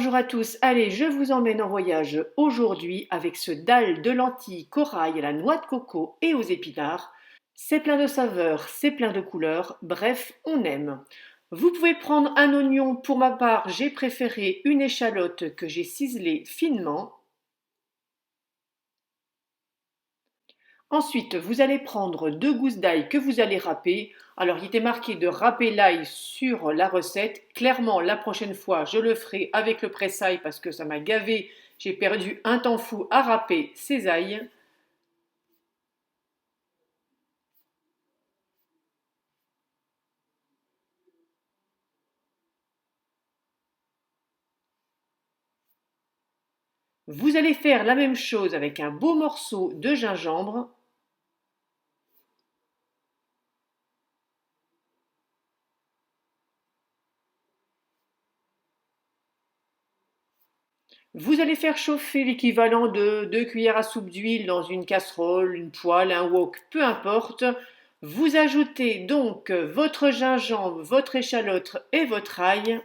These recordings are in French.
Bonjour à tous, allez, je vous emmène en voyage aujourd'hui avec ce dalle de lentilles corail à la noix de coco et aux épinards. C'est plein de saveurs, c'est plein de couleurs, bref, on aime. Vous pouvez prendre un oignon, pour ma part, j'ai préféré une échalote que j'ai ciselée finement. Ensuite, vous allez prendre 2 gousses d'ail que vous allez râper. Alors, il était marqué de râper l'ail sur la recette. Clairement, la prochaine fois, je le ferai avec le presse-ail parce que ça m'a gavé. J'ai perdu un temps fou à râper ces ails. Vous allez faire la même chose avec un beau morceau de gingembre. Vous allez faire chauffer l'équivalent de 2 cuillères à soupe d'huile dans une casserole, une poêle, un wok, peu importe. Vous ajoutez donc votre gingembre, votre échalote et votre ail.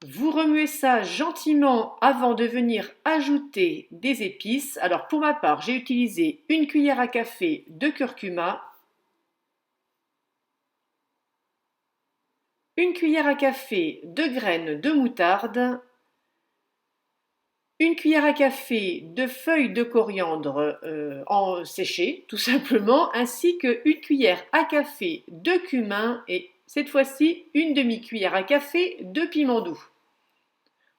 Vous remuez ça gentiment avant de venir ajouter des épices. Alors pour ma part, j'ai utilisé une cuillère à café de curcuma, une cuillère à café de graines de moutarde, une cuillère à café de feuilles de coriandre en séchées, tout simplement, ainsi qu'une cuillère à café de cumin et cette fois-ci une demi-cuillère à café de piment doux.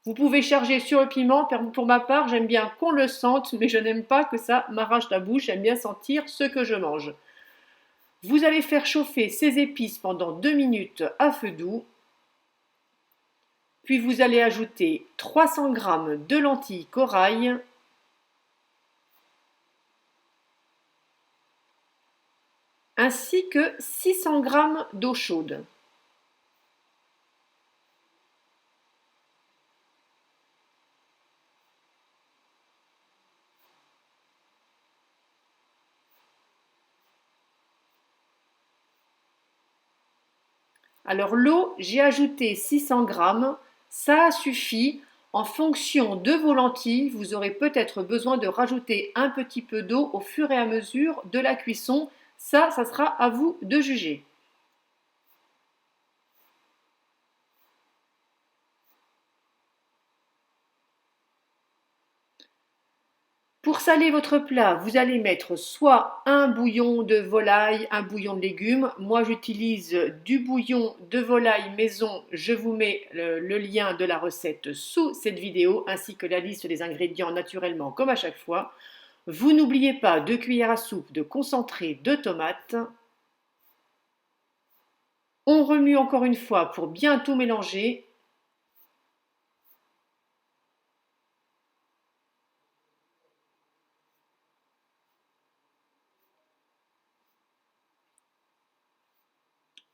Vous pouvez charger sur le piment. Pour ma part, j'aime bien qu'on le sente, mais je n'aime pas que ça m'arrache la bouche. J'aime bien sentir ce que je mange. Vous allez faire chauffer ces épices pendant 2 minutes à feu doux. Puis vous allez ajouter 300 g de lentilles corail, ainsi que 600 g d'eau chaude. Alors l'eau, j'ai ajouté 600 g, ça suffit. En fonction de vos lentilles, vous aurez peut-être besoin de rajouter un petit peu d'eau au fur et à mesure de la cuisson. Ça sera à vous de juger. Pour saler votre plat, vous allez mettre soit un bouillon de volaille, un bouillon de légumes. Moi, j'utilise du bouillon de volaille maison. Je vous mets le lien de la recette sous cette vidéo, ainsi que la liste des ingrédients naturellement, comme à chaque fois. Vous n'oubliez pas 2 cuillères à soupe de concentré de tomates. On remue encore une fois pour bien tout mélanger.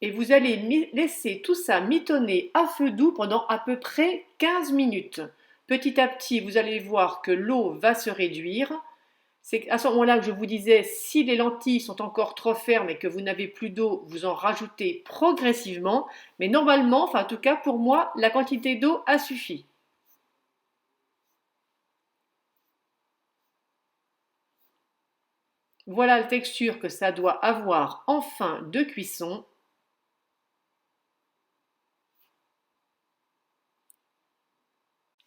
Et vous allez laisser tout ça mitonner à feu doux pendant à peu près 15 minutes. Petit à petit, vous allez voir que l'eau va se réduire. C'est à ce moment-là que je vous disais, si les lentilles sont encore trop fermes et que vous n'avez plus d'eau, vous en rajoutez progressivement. Mais normalement, enfin en tout cas pour moi, la quantité d'eau a suffi. Voilà la texture que ça doit avoir en fin de cuisson.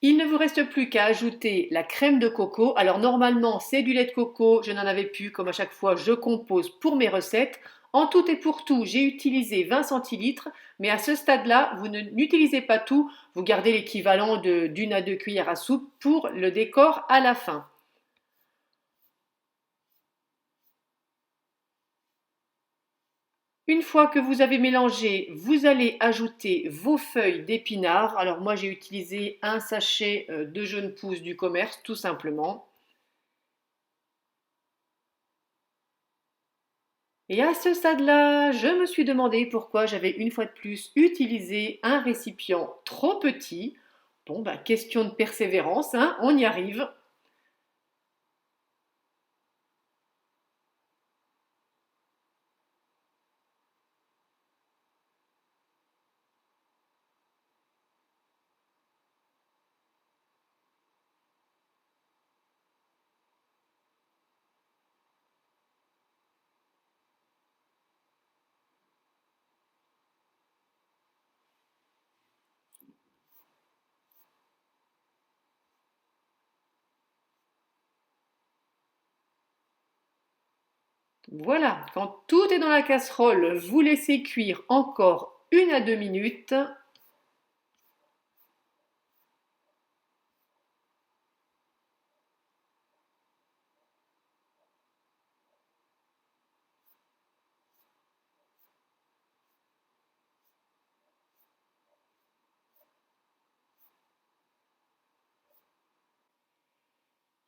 Il ne vous reste plus qu'à ajouter la crème de coco. Alors normalement c'est du lait de coco, je n'en avais plus, comme à chaque fois je compose pour mes recettes. En tout et pour tout, j'ai utilisé 20 centilitres, mais à ce stade-là, vous n'utilisez pas tout, vous gardez l'équivalent d'une à 2 cuillères à soupe pour le décor à la fin. Une fois que vous avez mélangé, vous allez ajouter vos feuilles d'épinards. Alors moi j'ai utilisé un sachet de jeunes pousses du commerce tout simplement. Et à ce stade-là, je me suis demandé pourquoi j'avais une fois de plus utilisé un récipient trop petit. Bon, bah, question de persévérance, hein, on y arrive. Voilà, quand tout est dans la casserole, vous laissez cuire encore 1 à 2 minutes.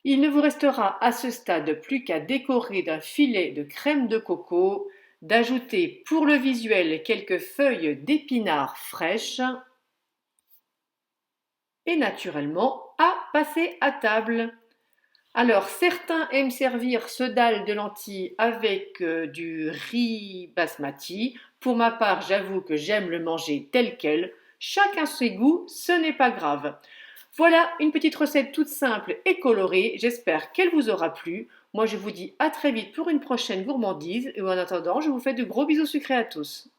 Il ne vous restera à ce stade plus qu'à décorer d'un filet de crème de coco, d'ajouter pour le visuel quelques feuilles d'épinards fraîches et naturellement à passer à table. Alors, certains aiment servir ce dalle de lentilles avec du riz basmati. Pour ma part, j'avoue que j'aime le manger tel quel. Chacun ses goûts, ce n'est pas grave. Voilà une petite recette toute simple et colorée. J'espère qu'elle vous aura plu. Moi, je vous dis à très vite pour une prochaine gourmandise. Et en attendant, je vous fais de gros bisous sucrés à tous.